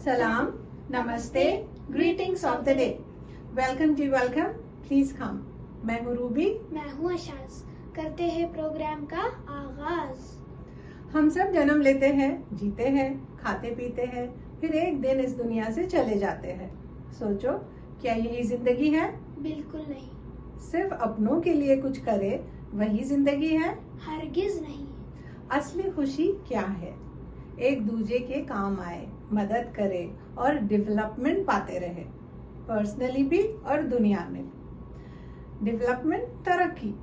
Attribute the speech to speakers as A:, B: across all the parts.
A: Salam, Namaste, greetings of the day. Welcome to welcome, please come. मैं हूँ Ruby,
B: मैं हूँ अशाज। करते हैं प्रोग्राम का आगाज।
A: हम सब जन्म लेते हैं, जीते हैं, खाते पीते हैं, फिर एक दिन इस दुनिया से चले जाते हैं। सोचो, क्या यही जिंदगी है?
B: बिल्कुल नहीं।
A: सिर्फ अपनों के लिए कुछ करे वही जिंदगी है?
B: हरगिज नहीं।
A: असली खुशी क्या है? एक दूजे के काम आए, मदद करे और डेवलपमेंट पाते रहे, पर्सनली भी और दुनिया में भी। डेवलपमेंट, तरक्की,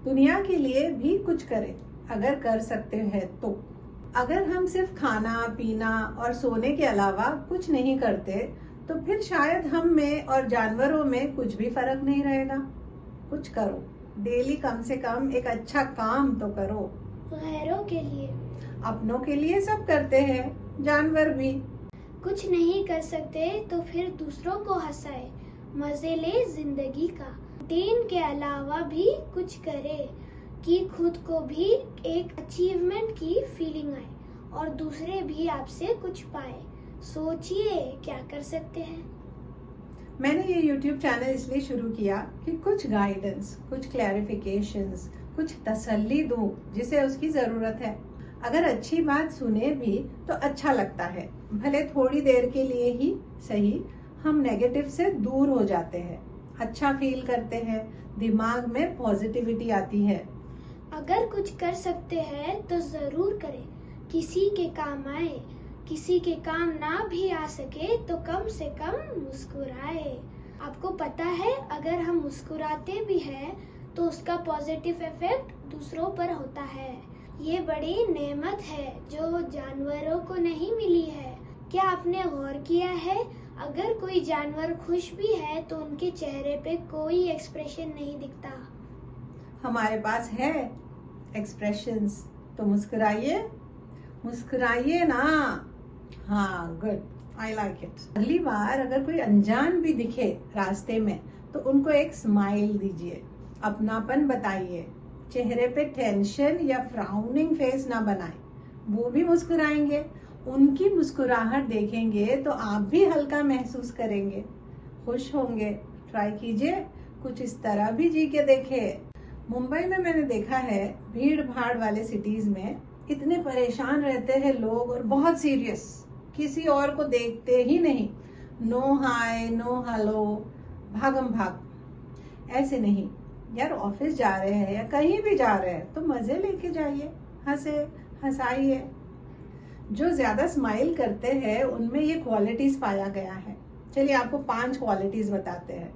A: दुनिया के लिए भी कुछ करे अगर कर सकते हैं तो। अगर हम सिर्फ खाना पीना और सोने के अलावा कुछ नहीं करते तो फिर शायद हम में और जानवरों में कुछ भी फर्क नहीं रहेगा। कुछ करो, डेली कम से कम एक अच्छा काम तो करो।
B: गैरों के लिए,
A: अपनों के लिए सब करते हैं, जानवर भी।
B: कुछ नहीं कर सकते तो फिर दूसरों को हंसाए, मजे ले जिंदगी का। रूटीन के अलावा भी कुछ करे कि खुद को भी एक अचीवमेंट की फीलिंग आए और दूसरे भी आपसे कुछ पाए। सोचिए क्या कर सकते हैं।
A: मैंने ये YouTube चैनल इसलिए शुरू किया कि कुछ गाइडेंस, कुछ क्लैरिफिकेशंस, कुछ तसल्ली दूं जिसे उसकी जरूरत है। अगर अच्छी बात सुने भी तो अच्छा लगता है, भले थोड़ी देर के लिए ही सही। हम नेगेटिव से दूर हो जाते हैं, अच्छा फील करते हैं, दिमाग में पॉजिटिविटी आती है।
B: अगर कुछ कर सकते हैं तो जरूर करें, किसी के काम आए। किसी के काम ना भी आ सके तो कम से कम मुस्कुराए। आपको पता है, अगर हम मुस्कुराते भी हैं तो उसका पॉजिटिव इफेक्ट दूसरों पर होता है। ये बड़ी नेमत है जो जानवरों को नहीं मिली है। क्या आपने गौर किया है, अगर कोई जानवर खुश भी है तो उनके चेहरे पे कोई एक्सप्रेशन नहीं दिखता।
A: हमारे पास है एक्सप्रेशंस, तो मुस्कुराइए, मुस्कुराइए ना। हाँ, गुड, आई लाइक इट। अगली बार अगर कोई अनजान भी दिखे रास्ते में तो उनको एक स्माइल दीजिए, अपनापन बताइए। चेहरे पे टेंशन या फ्राउनिंग फेस ना बनाए, वो भी मुस्कुराएंगे। उनकी मुस्कुराहट देखेंगे तो आप भी हल्का महसूस करेंगे, खुश होंगे। ट्राई कीजिए, कुछ इस तरह भी जी के देखिए। मुंबई में मैंने देखा है, भीड़ भाड़ वाले सिटीज में इतने परेशान रहते हैं लोग और बहुत सीरियस, किसी और को देखते ही नहीं। नो हाय, नो हेलो, भागम भाग। ऐसे नहीं यार, ऑफिस जा रहे हैं या कहीं भी जा रहे हैं तो मजे लेके जाइए, हंसे हंसाइए। जो ज्यादा स्माइल करते हैं उनमें ये क्वालिटीज पाया गया है। चलिए आपको 5 क्वालिटीज बताते हैं।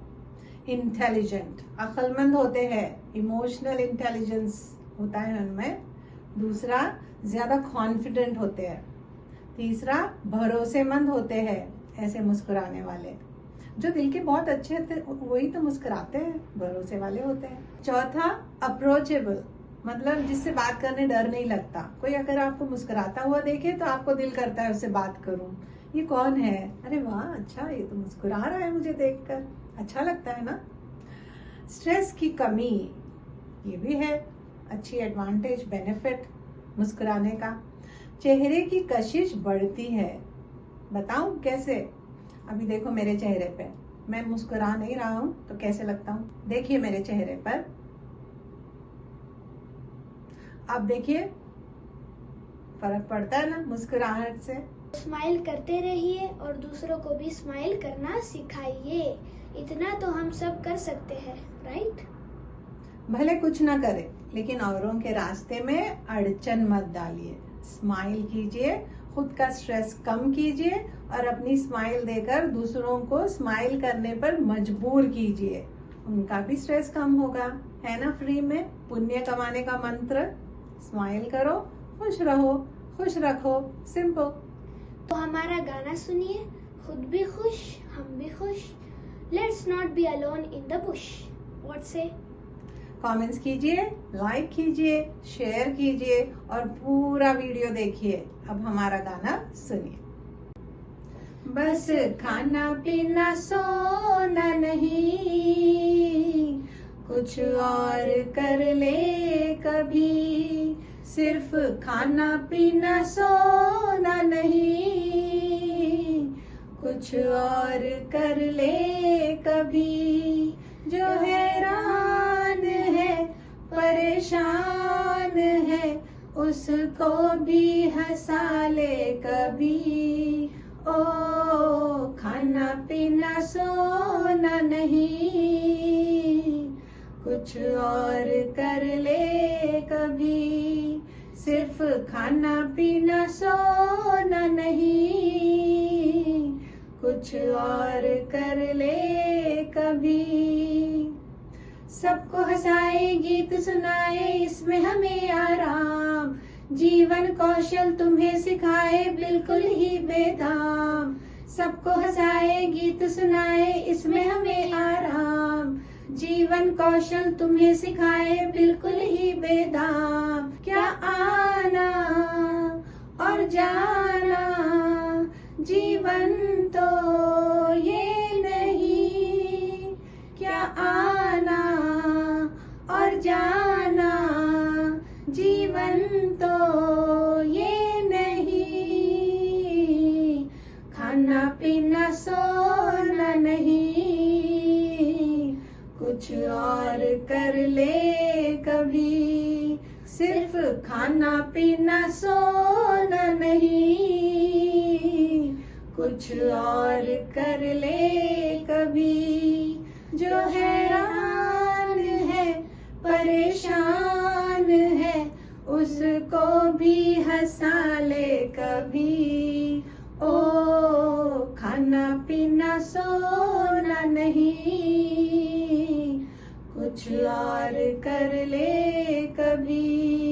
A: इंटेलिजेंट, अक्लमंद होते हैं, इमोशनल इंटेलिजेंस होता है उनमें। दूसरा, ज्यादा कॉन्फिडेंट होते हैं। तीसरा, भरोसेमंद होते हैं, ऐसे मुस्कुराने वाले। जो दिल के बहुत अच्छे थे वही तो मुस्कुराते हैं, भरोसे वाले होते हैं। चौथा, अप्रोचेबल, मतलब जिससे बात करने डर नहीं लगता। कोई अगर आपको मुस्कुराता हुआ देखे तो आपको दिल करता है उससे बात करूं। ये कौन है? अरे वाह, अच्छा, ये तो मुस्कुरा रहा है, मुझे देखकर अच्छा लगता है ना। स्ट्रेस की कमी, ये भी है अच्छी एडवांटेज, बेनिफिट मुस्कुराने का। चेहरे की कशिश बढ़ती है, बताऊं कैसे? अभी देखो मेरे चेहरे पे, मैं मुस्कुरा नहीं रहा हूं तो कैसे लगता हूं? देखिए मेरे चेहरे पर, आप देखिए, फर्क पड़ता है ना मुस्कुराहट से।
B: स्माइल करते रहिए और दूसरों को भी स्माइल करना सिखाइए। इतना तो हम सब कर सकते हैं, राइट?
A: भले कुछ ना करे लेकिन औरों के रास्ते में अड़चन मत डालिए। स्माइल कीजिए, खुद का स्ट्रेस कम कीजिए और अपनी स्माइल देकर दूसरों को स्माइल करने पर मजबूर कीजिए। उनका भी स्ट्रेस कम होगा, है ना? फ्री में पुण्य कमाने का मंत्र। स्माइल करो, खुश रहो, खुश रखो, सिंपल।
B: तो हमारा गाना सुनिए, खुद भी खुश, हम भी खुश। Let's not be alone in the Bush. What से?
A: कमेंट्स कीजिए, लाइक कीजिए, शेयर कीजिए और पूरा वीडियो देखिए। अब हमारा गाना सुनिए। बस खाना पीना सोना नहीं, कुछ और कर ले कभी। सिर्फ खाना पीना सोना नहीं, कुछ और कर ले कभी। जो हैरान है परेशान है उसको भी हंसा ले कभी। ओ खाना पीना सोना नहीं, कुछ और कर ले कभी। सिर्फ खाना पीना सोना नहीं, कुछ और कर ले कभी। सबको हंसाए गीत सुनाए इसमें हमें आराम, जीवन कौशल तुम्हें सिखाए बिल्कुल ही बेदाम। सबको हंसाए गीत सुनाए इसमें हमें आराम, जीवन कौशल तुम्हें सिखाए बिल्कुल ही बेदाम। क्या आना और जाना, जीवन तो ये नहीं। क्या आना और जाना, जीवन तो ये नहीं। खाना पीना सोना नहीं, कुछ और कर ले कभी। सिर्फ खाना पीना सोना नहीं, कुछ और कर ले कभी। जो हैरान है परेशान है उसको भी हंसा ले कभी। ओ खाना पीना सोना नहीं, कुछ और कर ले कभी।